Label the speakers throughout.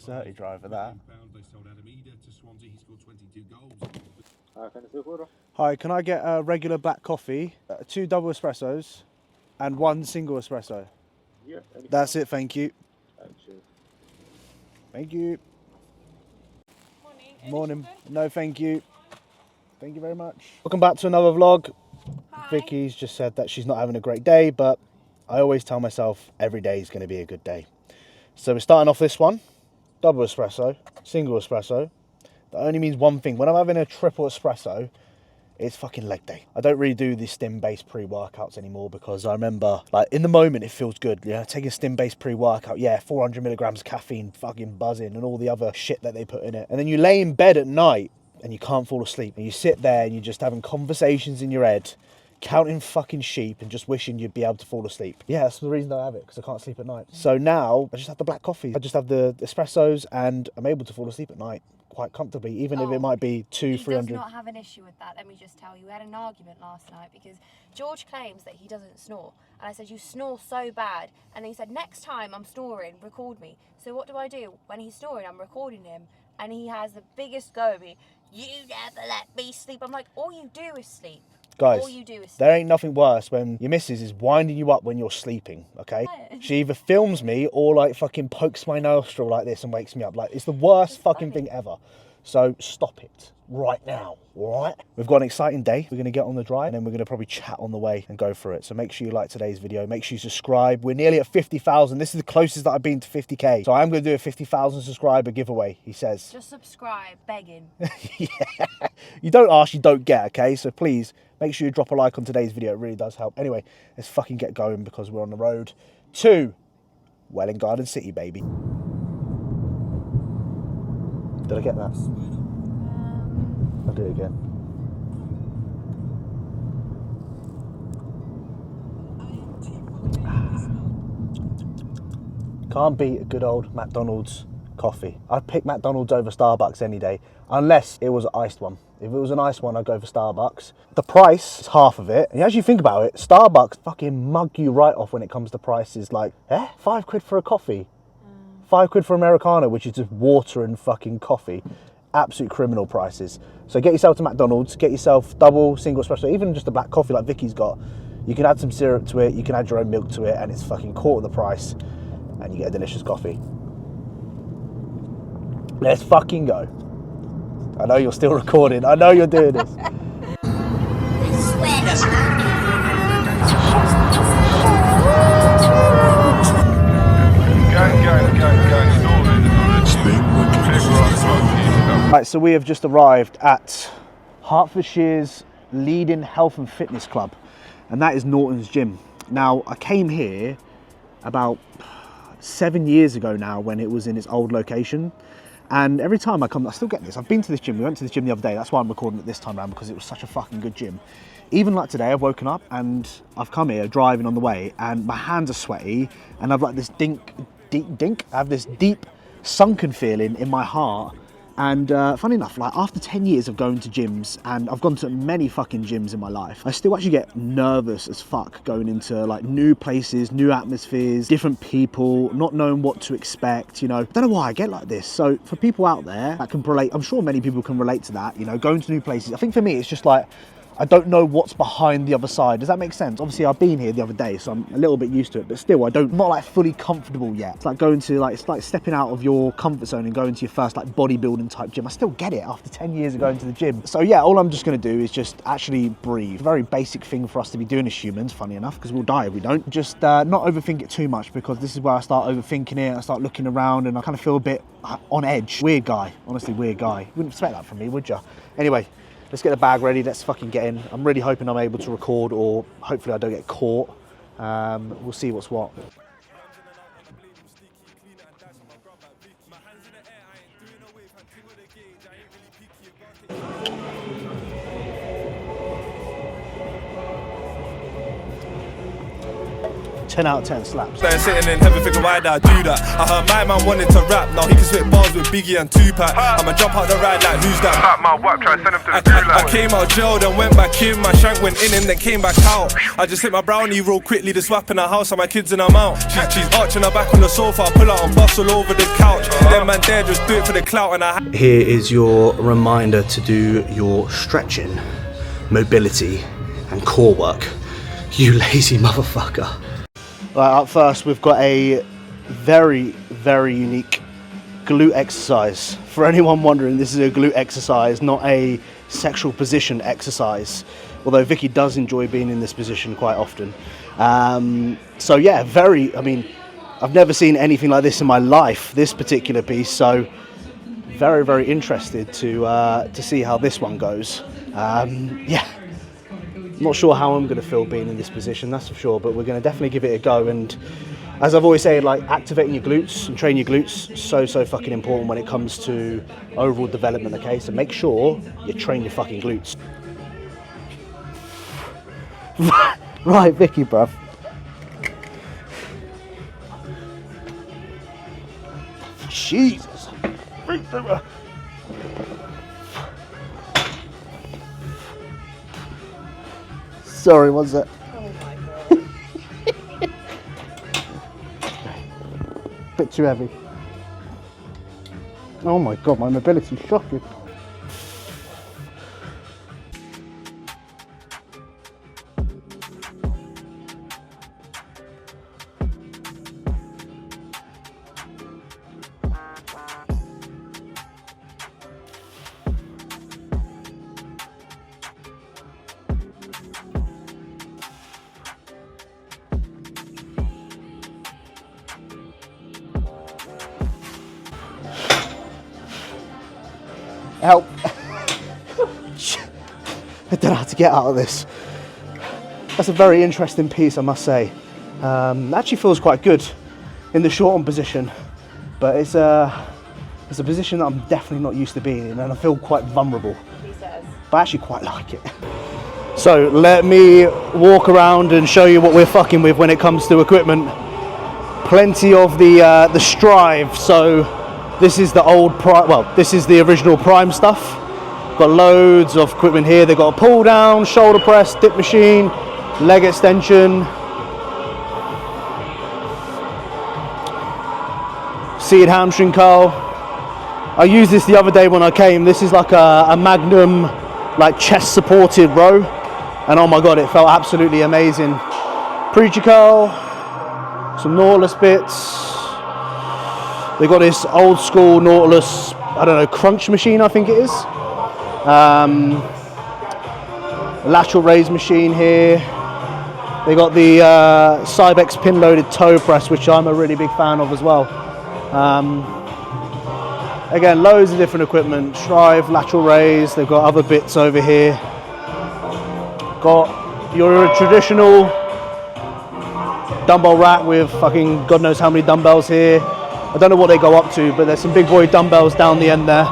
Speaker 1: 30 driver that. Hi, can I get a regular black coffee, 2 double espressos, and 1 single espresso?
Speaker 2: Yeah.
Speaker 1: That's it, thank you. Thank you. Morning. No, thank you. Thank you very much. Welcome back to another vlog.
Speaker 3: Hi.
Speaker 1: Vicky's just said that she's not having a great day, but I always tell myself every day is going to be a good day. So we're starting off this one, double espresso, single espresso. That only means one thing. When I'm having a triple espresso, it's fucking leg day. I don't really do the stim-based pre-workouts anymore because I remember, like, in the moment it feels good. Yeah, taking a stim-based pre-workout, yeah, 400 milligrams of caffeine, fucking buzzing, and all the other shit that they put in it. And then you lay in bed at night and you can't fall asleep. And you sit there and you're just having conversations in your head, counting fucking sheep and just wishing you'd be able to fall asleep. Yeah, that's the reason I have it, because I can't sleep at night. So now I just have the black coffee. I just have the espressos and I'm able to fall asleep at night quite comfortably, even if it might be 200-300.
Speaker 3: He does not have an issue with that, let me just tell you. We had an argument last night because George claims that he doesn't snore. And I said, you snore so bad. And then he said, next time I'm snoring, record me. So what do? When he's snoring, I'm recording him. And he has the biggest go at me. You never let me sleep. I'm like, all you do is sleep.
Speaker 1: Guys,
Speaker 3: all you do is sleep.
Speaker 1: There ain't nothing worse when your missus is winding you up when you're sleeping, okay? She either films me or like fucking pokes my nostril like this and wakes me up. Like, it's the worst fucking thing ever. So stop it right now, all right? We've got an exciting day. We're going to get on the drive and then we're going to probably chat on the way and go through it. So make sure you like today's video. Make sure you subscribe. We're nearly at 50,000. This is the closest that I've been to 50K. So I'm going to do a 50,000 subscriber giveaway, he says.
Speaker 3: Just subscribe, begging.
Speaker 1: Yeah. You don't ask, you don't get, okay? So please, make sure you drop a like on today's video. It really does help. Anyway, let's fucking get going because we're on the road to Welwyn Garden City, baby. Did I get that? I'll do it again. Can't beat a good old McDonald's coffee. I'd pick McDonald's over Starbucks any day, unless it was an iced one. If it was an iced one, I'd go for Starbucks. The price is half of it. And as you think about it, Starbucks fucking mug you right off when it comes to prices. Like, £5 for a coffee. £5 for Americano, which is just water and fucking coffee. Absolute criminal prices. So get yourself to McDonald's, get yourself double, single espresso, even just a black coffee like Vicky's got. You can add some syrup to it, you can add your own milk to it, and it's fucking quarter the price. And you get a delicious coffee. Let's fucking go. I know you're still recording. I know you're doing this. Right, so we have just arrived at Hertfordshire's leading health and fitness club, and that is Norton's Gym. Now, I came here about 7 years ago now when it was in its old location, and every time I come, I still get this. I've been to this gym. We went to this gym the other day. That's why I'm recording it this time around, because it was such a fucking good gym. Even like today, I've woken up and I've come here driving on the way, and my hands are sweaty, and I've like this dink. I have this deep sunken feeling in my heart. And funny enough, like after 10 years of going to gyms, and I've gone to many fucking gyms in my life, I still actually get nervous as fuck going into like new places, new atmospheres, different people, not knowing what to expect, you know. Don't know why I get like this. So for people out there that can relate, I'm sure many people can relate to that, you know, going to new places. I think for me, it's just like, I don't know what's behind the other side. Does that make sense? Obviously, I've been here the other day, so I'm a little bit used to it, but still, I'm not like fully comfortable yet. It's like going to it's like stepping out of your comfort zone and going to your first like bodybuilding type gym. I still get it after 10 years of going to the gym. So yeah, all I'm just gonna do is just actually breathe. A very basic thing for us to be doing as humans, funny enough, because we'll die if we don't. Just not overthink it too much, because this is where I start overthinking it. I start looking around and I kind of feel a bit on edge. Weird guy, honestly, weird guy. You wouldn't expect that from me, would you? Anyway, let's get the bag ready, let's fucking get in. I'm really hoping I'm able to record, or hopefully I don't get caught. We'll see what's what. 10 out of 10 slaps.
Speaker 2: They're sitting in heaven thinking why did I do that? I heard my man wanted to rap, now he can spit bars with Biggie and Tupac. I'ma jump out the ride like who's that?
Speaker 4: Pat my whack, try to send him to the
Speaker 2: I came out jail, then went back in, my shank went in and then came back out. I just hit my brownie real quickly, the swap in the house and my kids in her mouth. She's arching her back on the sofa, I pull out and bust all over the couch. Them man there just do it for the clout and I
Speaker 1: Here is your reminder to do your stretching, mobility and core work. You lazy motherfucker. Right, up first we've got a very, very unique glute exercise. For anyone wondering, this is a glute exercise, not a sexual position exercise. Although Vicky does enjoy being in this position quite often. So yeah, I've never seen anything like this in my life, this particular piece. So very, very interested to see how this one goes. Yeah. Not sure how I'm going to feel being in this position, that's for sure, but we're going to definitely give it a go. And as I've always said, like, activating your glutes and training your glutes, so fucking important when it comes to overall development, okay? So make sure you train your fucking glutes. Right, Vicky, bruv. Jesus. Sorry, what's that?
Speaker 3: Oh my god.
Speaker 1: Bit too heavy. Oh my god, my mobility's shocking. Help. I don't know how to get out of this. That's a very interesting piece, I must say. Actually feels quite good in the short on position, but it's a position that I'm definitely not used to being in, and I feel quite vulnerable.
Speaker 3: He says.
Speaker 1: But I actually quite like it. So let me walk around and show you what we're fucking with when it comes to equipment. Plenty of the Strive. So this is the old this is the original Prime stuff. Got loads of equipment here. They've got a pull down, shoulder press, dip machine, leg extension, seated hamstring curl. I used this the other day when I came. This is like a Magnum, like chest supported row, and oh my god, it felt absolutely amazing. Preacher curl, some Nautilus bits. They got this old school Nautilus, I don't know, crunch machine, I think it is. Lateral raise machine here. They got the Cybex pin loaded toe press, which I'm a really big fan of as well. Again, loads of different equipment. Strive, lateral raise. They've got other bits over here. Got your traditional dumbbell rack with fucking God knows how many dumbbells here. I don't know what they go up to, but there's some big boy dumbbells down the end there,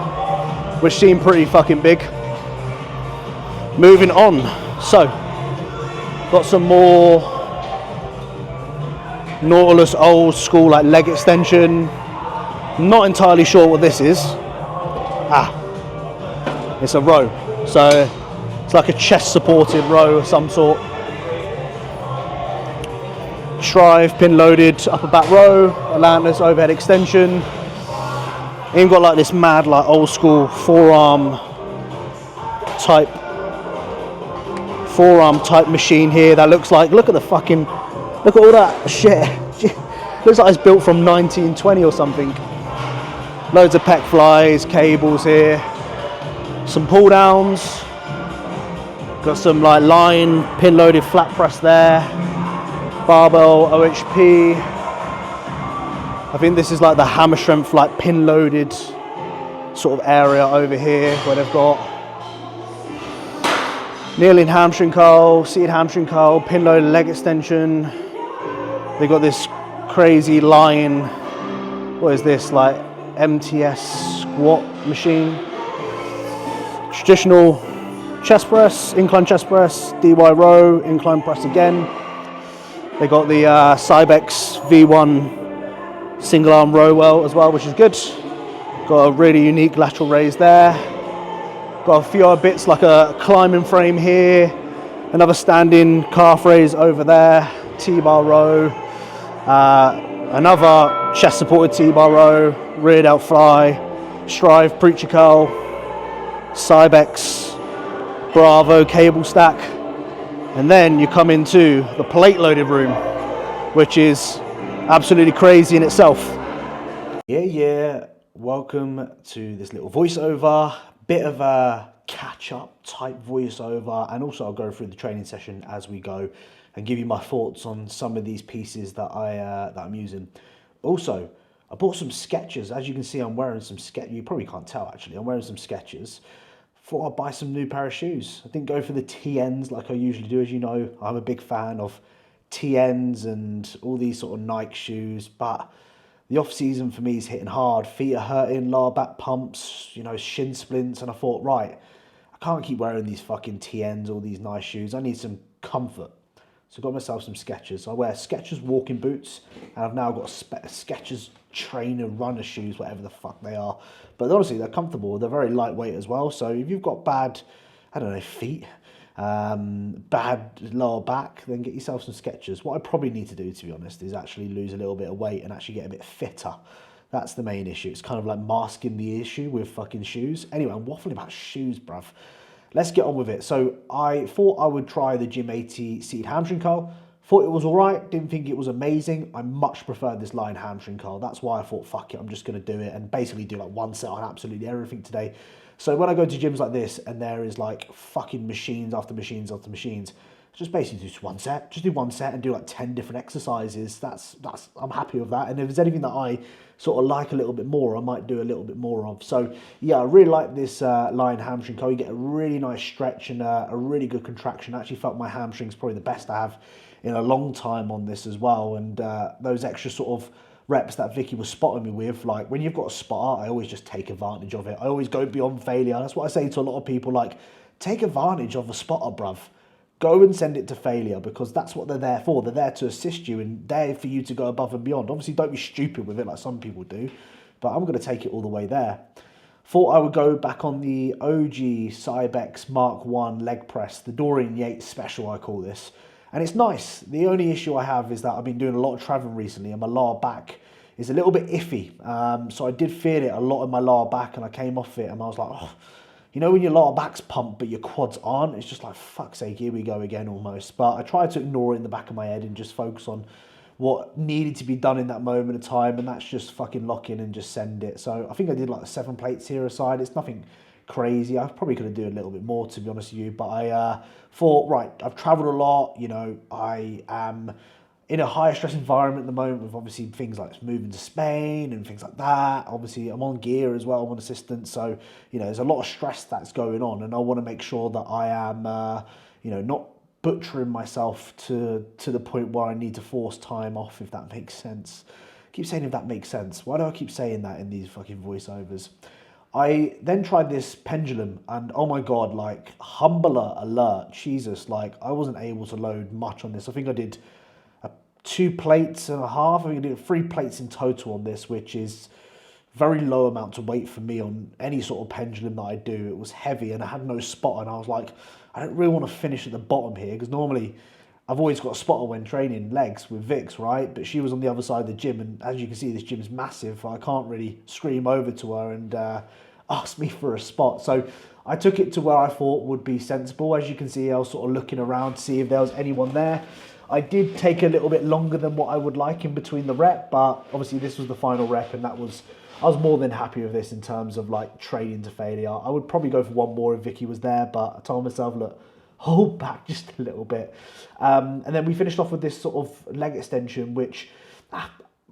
Speaker 1: which seem pretty fucking big. Moving on. So, got some more Nautilus old school like leg extension. Not entirely sure what this is. It's a row. So, it's like a chest supported row of some sort. Strive, pin loaded, upper back row, Atlantis overhead extension. Even got like this mad, like old school forearm type machine here that looks like, look at all that shit. Looks like it's built from 1920 or something. Loads of pec flies, cables here, some pull downs. Got some like line pin loaded flat press there. Barbell OHP. I think this is like the hammer strength, like pin loaded sort of area over here where they've got kneeling hamstring curl, seated hamstring curl, pin loaded leg extension. They've got this crazy line, what is this, like MTS squat machine. Traditional chest press, incline chest press, DY row, incline press again. They got the Cybex V1 single arm row well as well, which is good. Got a really unique lateral raise there. Got a few other bits like a climbing frame here, another standing calf raise over there, T-bar row, another chest supported T-bar row, rear delt fly, Strive preacher curl, Cybex, Bravo cable stack, and then you come into the plate loaded room, which is absolutely crazy in itself. Yeah, welcome to this little voiceover, bit of a catch-up type voiceover, and also I'll go through the training session as we go and give you my thoughts on some of these pieces that I'm using. Also, I bought some Skechers. As you can see, I'm wearing some Skechers. You probably can't tell actually. I'm wearing some Skechers. Thought I'd buy some new pair of shoes. I didn't go for the TNs like I usually do. As you know, I'm a big fan of TNs and all these sort of Nike shoes, but the off season for me is hitting hard. Feet are hurting, lower back pumps, you know, shin splints, and I thought, right, I can't keep wearing these fucking TNs, all these nice shoes. I need some comfort. So I got myself some Skechers. I wear Skechers walking boots, and I've now got Skechers trainer runner shoes, whatever the fuck they are. But honestly, they're comfortable. They're very lightweight as well. So if you've got bad, I don't know, feet, bad lower back, then get yourself some Skechers. What I probably need to do, to be honest, is actually lose a little bit of weight and actually get a bit fitter. That's the main issue. It's kind of like masking the issue with fucking shoes. Anyway, I'm waffling about shoes, bruv. Let's get on with it. So I thought I would try the Gym 80 seated hamstring curl. Thought it was all right. Didn't think it was amazing. I much preferred this line hamstring curl. That's why I thought, fuck it, I'm just going to do it and basically do like one set on absolutely everything today. So when I go to gyms like this and there is like fucking machines after machines after machines, just basically do one set. Just do one set and do like 10 different exercises. That's I'm happy with that. And if there's anything that I sort of like a little bit more, I might do a little bit more of. So yeah, I really like this line hamstring curl. You get a really nice stretch and a really good contraction. I actually felt my hamstrings probably the best I have in a long time on this as well. And those extra sort of reps that Vicky was spotting me with, like when you've got a spotter, I always just take advantage of it. I always go beyond failure. That's what I say to a lot of people, like, take advantage of a spotter, bruv. Go and send it to failure, because that's what they're there for. They're there to assist you and there for you to go above and beyond. Obviously, don't be stupid with it like some people do, but I'm going to take it all the way there. Thought I would go back on the OG Cybex Mark 1 leg press, the Dorian Yates special, I call this. And it's nice. The only issue I have is that I've been doing a lot of traveling recently and my lower back is a little bit iffy. So I did feel it a lot in my lower back and I came off it and I was like, oh, you know when your lower back's pumped but your quads aren't? It's just like, fuck's sake, here we go again almost. But I tried to ignore it in the back of my head and just focus on what needed to be done in that moment of time, and that's just fucking lock in and just send it. So I think I did like 7 plates here aside. It's nothing crazy. I probably could have done a little bit more, to be honest with you, but I thought, right, I've traveled a lot, you know, I am in a higher stress environment at the moment with obviously things like moving to Spain and things like that. Obviously I'm on gear as well, I'm on assistance, so you know there's a lot of stress that's going on, and I want to make sure that I am you know, not butchering myself to the point where I need to force time off, if that makes sense. I keep saying if that makes sense. Why do I keep saying that in these fucking voiceovers? I then tried this pendulum and oh my God, like humbler alert, Jesus, like I wasn't able to load much on this. I think I did 2 plates and a half. I think I did 3 plates in total on this, which is very low amount of weight for me on any sort of pendulum that I do. It was heavy and I had no spotter, and I was like, I don't really want to finish at the bottom here, because normally I've always got a spotter when training legs with Vix, right? But she was on the other side of the gym, and as you can see, this gym is massive. I can't really scream over to her and ask me for a spot. So I took it to where I thought would be sensible. As you can see, I was sort of looking around to see if there was anyone there. I did take a little bit longer than what I would like in between the rep, but obviously this was the final rep, and I was more than happy with this in terms of like training to failure. I would probably go for one more if Vicky was there, but I told myself, look, hold back just a little bit. And then we finished off with this sort of leg extension, which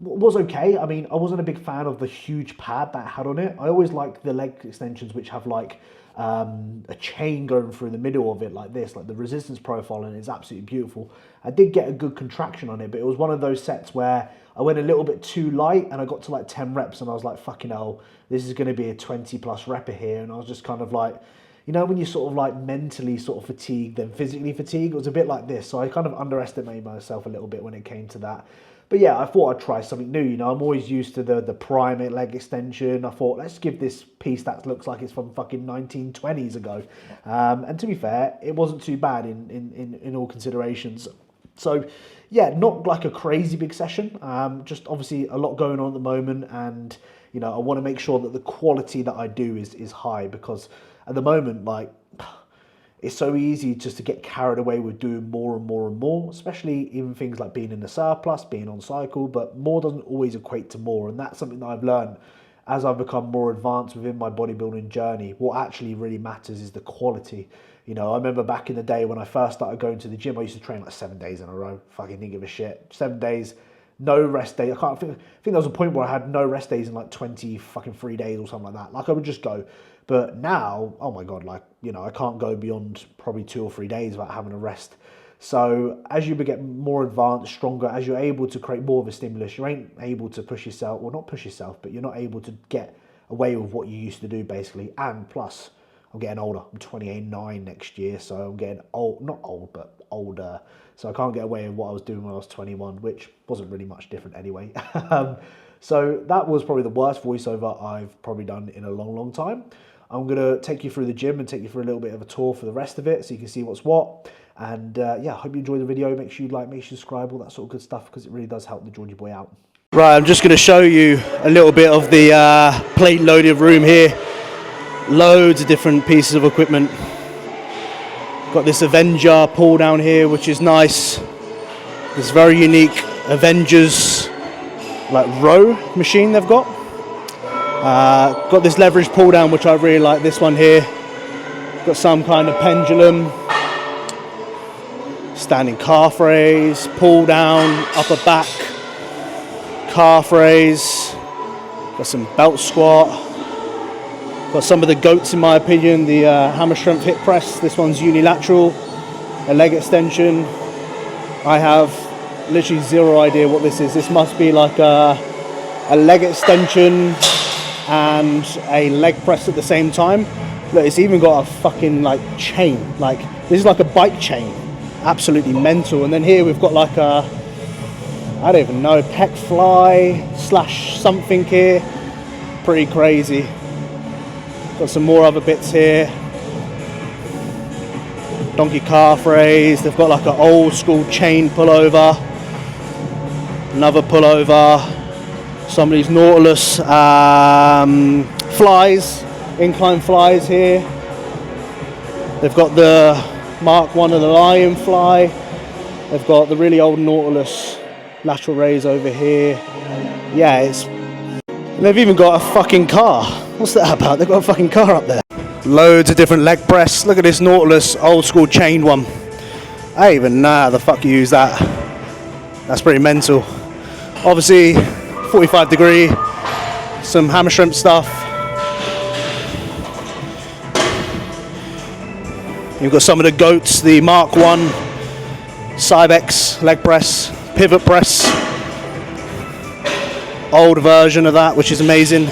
Speaker 1: was okay. I mean, I wasn't a big fan of the huge pad that it had on it. I always like the leg extensions which have like a chain going through the middle of it like this, like the resistance profile, and it's absolutely beautiful. I did get a good contraction on it, but it was one of those sets where I went a little bit too light and I got to like 10 reps and I was like, fucking hell, this is going to be a 20 plus repper here. And I was just kind of like, you know, when you're sort of like mentally sort of fatigued, then physically fatigued, it was a bit like this. So I kind of underestimated myself a little bit when it came to that. But yeah, I thought I'd try something new. You know, I'm always used to the primate leg extension. I thought, let's give this piece that looks like it's from fucking 1920s ago. And to be fair, it wasn't too bad in all considerations. So yeah, not like a crazy big session. Just obviously a lot going on at the moment, and you know, I want to make sure that the quality that I do is high, because at the moment, like, it's so easy just to get carried away with doing more and more and more, especially even things like being in the surplus, being on cycle, but more doesn't always equate to more. And that's something that I've learned as I've become more advanced within my bodybuilding journey. What actually really matters is the quality. You know, I remember back in the day when I first started going to the gym, I used to train like 7 days in a row. Fucking didn't give a shit. 7 days, no rest day. I think there was a point where I had no rest days in like 23 days or something like that. Like I would just go. But now, oh my God, like, you know, I can't go beyond probably 2 or 3 days without having a rest. So as you get more advanced, stronger, as you're able to create more of a stimulus, you ain't able to push yourself, well, not push yourself, but you're not able to get away with what you used to do, basically. And plus, I'm getting older. I'm 28.9 next year, so I'm getting old, not old, but older. So I can't get away with what I was doing when I was 21, which wasn't really much different anyway. So that was probably the worst voiceover I've probably done in a long, long time. I'm going to take you through the gym and take you through a little bit of a tour for the rest of it, so you can see what's what. And yeah, I hope you enjoy the video. Make sure you like, make sure you subscribe, all that sort of good stuff, because it really does help the Georgie boy out. Right, I'm just going to show you a little bit of the plate loaded room here. Loads of different pieces of equipment. Got this Avenger pull down here, which is nice. This very unique Avengers like row machine they've got. Got this leverage pull down, which I really like. This one here. Got some kind of pendulum. Standing calf raise, pull down, upper back, calf raise. Got some belt squat. Got some of the goats, in my opinion. The hammer strength hip press. This one's unilateral. A leg extension. I have literally zero idea what this is. This must be like a leg extension and a leg press at the same time. Look, it's even got a fucking like chain. Like, this is like a bike chain. Absolutely mental. And then here we've got like a, I don't even know, pec fly / something here. Pretty crazy. Got some more other bits here. Donkey calf raise. They've got like an old school chain pullover. Another pullover. Some of these Nautilus flies, incline flies here. They've got the Mark 1 of the Lion fly. They've got the really old Nautilus lateral raise over here. Yeah, they've even got a fucking car. What's that about? They've got a fucking car up there. Loads of different leg press. Look at this Nautilus old school chained one. I don't even know how the fuck you use that. That's pretty mental. Obviously 45 degree, some hammer strength stuff. You've got some of the goats, the Mark 1 Cybex leg press, pivot press. Old version of that, which is amazing.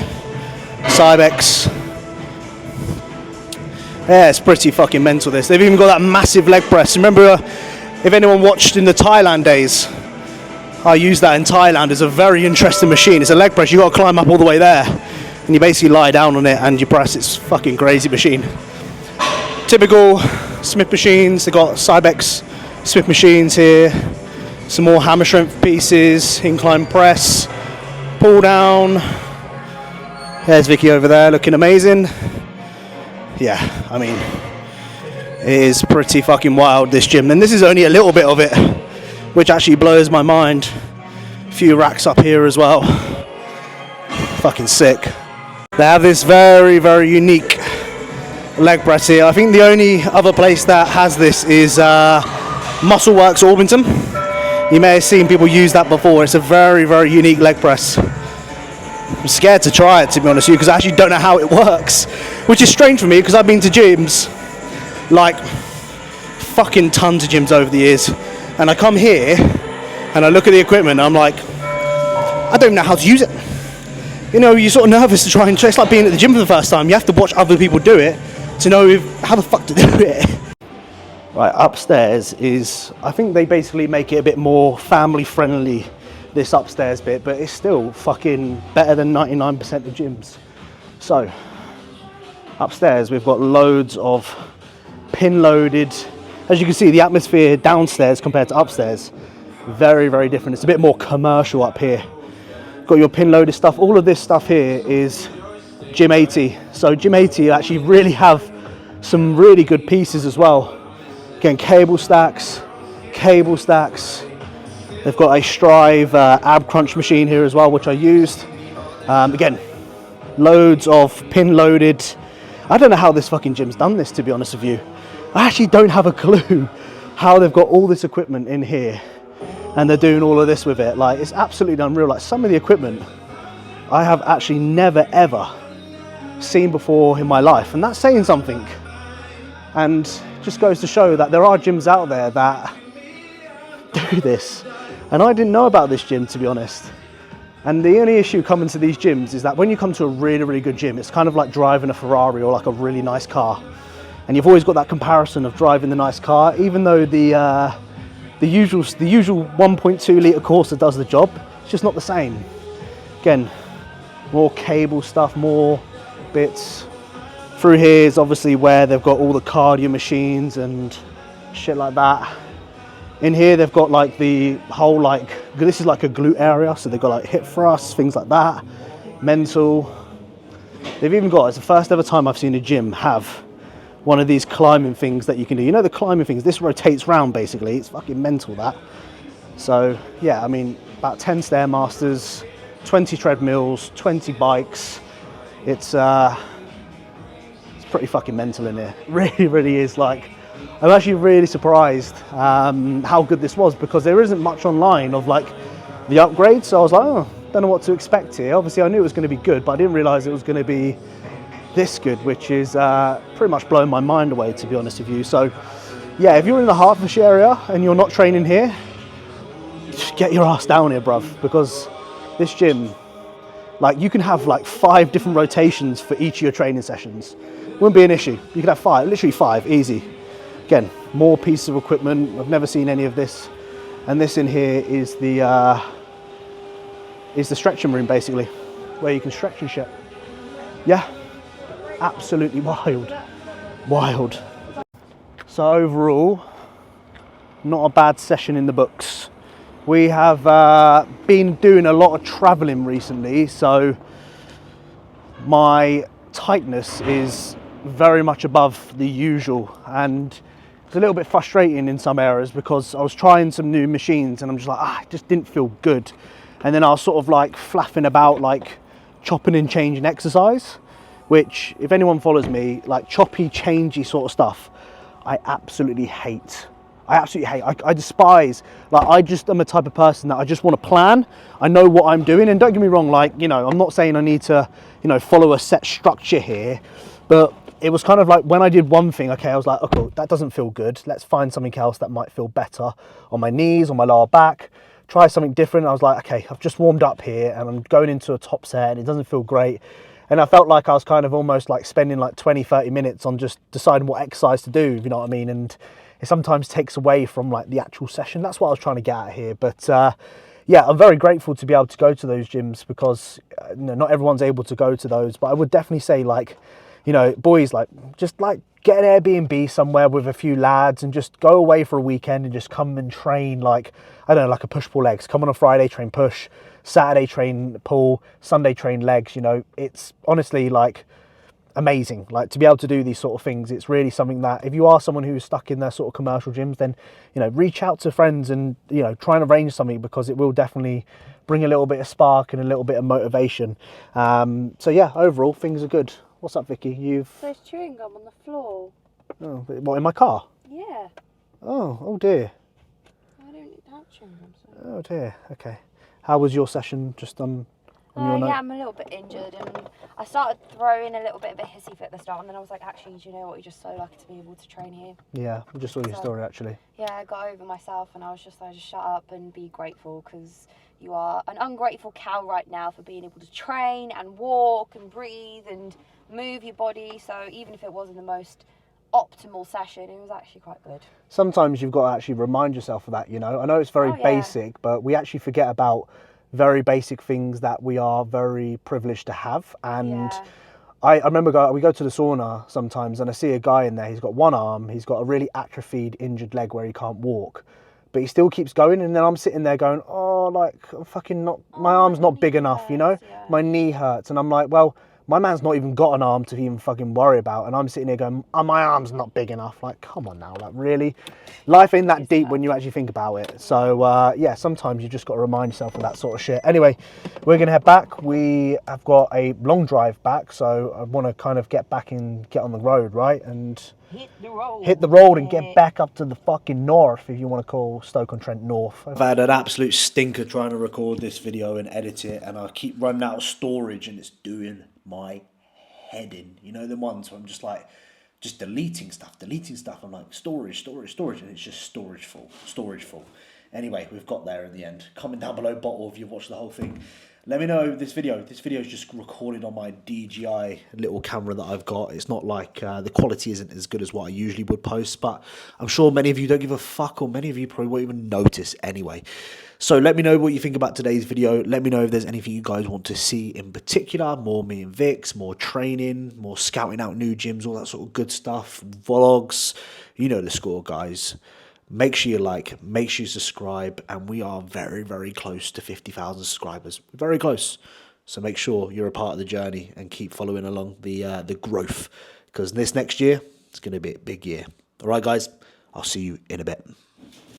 Speaker 1: Cybex. Yeah, it's pretty fucking mental, this. They've even got that massive leg press. Remember, if anyone watched in the Thailand days, I used that in Thailand. It's a very interesting machine. It's a leg press. You got to climb up all the way there, and you basically lie down on it and you press. It's fucking crazy machine. Typical Smith machines. They got Cybex Smith machines here. Some more hammer strength pieces. Incline press. Pull down. There's Vicky over there looking amazing. Yeah, I mean, it is pretty fucking wild, this gym. And this is only a little bit of it, which actually blows my mind. A few racks up here as well. Fucking sick. They have this very, very unique leg press here. I think the only other place that has this is Muscleworks Orpington. You may have seen people use that before. It's a very, very unique leg press. I'm scared to try it, to be honest with you, because I actually don't know how it works, which is strange for me because I've been to gyms, like fucking tons of gyms over the years, and I come here and I look at the equipment and I'm like, I don't know how to use it. You know, you're sort of nervous to try and try. It's like being at the gym for the first time. You have to watch other people do it, to know how the fuck to do it. Right, upstairs is, I think they basically make it a bit more family friendly, this upstairs bit, but it's still fucking better than 99% of gyms. So, upstairs we've got loads of pin loaded, as you can see the atmosphere downstairs compared to upstairs, very, very different. It's a bit more commercial up here. Got your pin loaded stuff. All of this stuff here is Gym 80. So Gym 80 actually really have some really good pieces as well. Again, cable stacks. They've got a Strive ab crunch machine here as well, which I used. Again, loads of pin loaded. I don't know how this fucking gym's done this, to be honest with you. I actually don't have a clue how they've got all this equipment in here and they're doing all of this with it. Like, it's absolutely unreal. Like, some of the equipment I have actually never ever seen before in my life, and that's saying something. And just goes to show that there are gyms out there that do this, and I didn't know about this gym, to be honest. And the only issue coming to these gyms is that when you come to a really, really good gym, it's kind of like driving a Ferrari or like a really nice car, and you've always got that comparison of driving the nice car, even though the usual 1.2 litre Corsa does the job. It's just not the same. Again, more cable stuff, more bits. Through here is obviously where they've got all the cardio machines and shit like that. In here they've got like the whole, like, this is like a glute area, so they've got like hip thrusts, things like that, mental. They've even got, it's the first ever time I've seen a gym have one of these climbing things that you can do. You know the climbing things, this rotates round basically, it's fucking mental that. So yeah, I mean, about 10 Stairmasters, 20 treadmills, 20 bikes. It's pretty fucking mental in here. Really, really is. Like, I'm actually really surprised how good this was, because there isn't much online of like the upgrades. So I was like, oh, don't know what to expect here. Obviously I knew it was going to be good, but I didn't realize it was going to be this good, which is pretty much blowing my mind away, to be honest with you. So yeah, if you're in the Hertfordshire area and you're not training here, just get your ass down here, bruv, because this gym, like, you can have like 5 different rotations for each of your training sessions. Wouldn't be an issue. You could have 5, literally 5, easy. Again, more pieces of equipment. I've never seen any of this. And this in here is the stretching room, basically, where you can stretch and shit. Yeah, absolutely wild. So overall, not a bad session in the books. We have been doing a lot of traveling recently, so my tightness is very much above the usual, and it's a little bit frustrating in some areas because I was trying some new machines and I'm just like, it just didn't feel good. And then I was sort of like flapping about, like chopping and changing exercise, which, if anyone follows me, like choppy, changey sort of stuff, I absolutely hate. I despise. Like, I just am a type of person that I just want to plan. I know what I'm doing, and don't get me wrong, like, you know, I'm not saying I need to, you know, follow a set structure here, but it was kind of like when I did one thing, okay, I was like, okay, that doesn't feel good. Let's find something else that might feel better on my knees, on my lower back. Try something different. I was like, okay, I've just warmed up here and I'm going into a top set and it doesn't feel great. And I felt like I was kind of almost like spending like 20-30 minutes on just deciding what exercise to do, you know what I mean? And it sometimes takes away from like the actual session. That's what I was trying to get at here. But yeah, I'm very grateful to be able to go to those gyms, because you know, not everyone's able to go to those. But I would definitely say, like, you know, boys, like, just like get an Airbnb somewhere with a few lads and just go away for a weekend and just come and train, like, I don't know, like a push-pull legs. Come on a Friday, train push, Saturday train pull, Sunday train legs. You know, it's honestly like amazing, like, to be able to do these sort of things. It's really something that, if you are someone who's stuck in their sort of commercial gyms, then, you know, reach out to friends and, you know, try and arrange something, because it will definitely bring a little bit of spark and a little bit of motivation. So yeah, overall things are good. What's up, Vicky?
Speaker 3: There's chewing gum on the floor.
Speaker 1: Oh, what, in my car?
Speaker 3: Yeah.
Speaker 1: Oh dear.
Speaker 3: I don't have chewing gum. So.
Speaker 1: Oh dear. Okay. How was your session? Just on your note?
Speaker 3: Yeah, I'm a little bit injured, and I started throwing a little bit of a hissy fit at the start, and then I was like, actually, do you know what? You're just so lucky to be able to train here.
Speaker 1: Yeah, I just saw your story actually.
Speaker 3: Yeah, I got over myself, and I was just like, just shut up and be grateful, because you are an ungrateful cow right now for being able to train and walk and breathe and move your body. So even if it wasn't the most optimal session, it was actually quite good.
Speaker 1: Sometimes you've got to actually remind yourself of that, you know. I know it's very basic, but we actually forget about very basic things that we are very privileged to have. And I remember we go to the sauna sometimes and I see a guy in there, he's got one arm, he's got a really atrophied, injured leg where he can't walk, but he still keeps going. And then I'm sitting there going, oh, like, I'm fucking not, my arm's not big enough, you know, my knee hurts. And I'm like, well, my man's not even got an arm to even fucking worry about. And I'm sitting here going, oh, my arm's not big enough. Like, come on now, like, really? Life ain't that deep when you actually think about it. So, yeah, sometimes you just got to remind yourself of that sort of shit. Anyway, we're going to head back. We have got a long drive back, so I want to kind of get back and get on the road, right? And hit the road and get back up to the fucking north, if you want to call Stoke-on-Trent north. I've had an absolute stinker trying to record this video and edit it, and I keep running out of storage, and it's doing my head in. You know, the ones where I'm just like, just deleting stuff. I'm like, storage, and it's just storage full. Anyway, we've got there in the end. Comment down below, bottle, if you've watched the whole thing. Let me know this video is just recorded on my DJI little camera that I've got. It's not like, the quality isn't as good as what I usually would post, but I'm sure many of you don't give a fuck, or many of you probably won't even notice anyway. So let me know what you think about today's video. Let me know if there's anything you guys want to see in particular. More me and Vix, more training, more scouting out new gyms, all that sort of good stuff. Vlogs, you know the score, guys. Make sure you like, make sure you subscribe, and we are very, very close to 50,000 subscribers. We're very close. So make sure you're a part of the journey and keep following along the growth, because this next year, it's going to be a big year. All right, guys, I'll see you in a bit.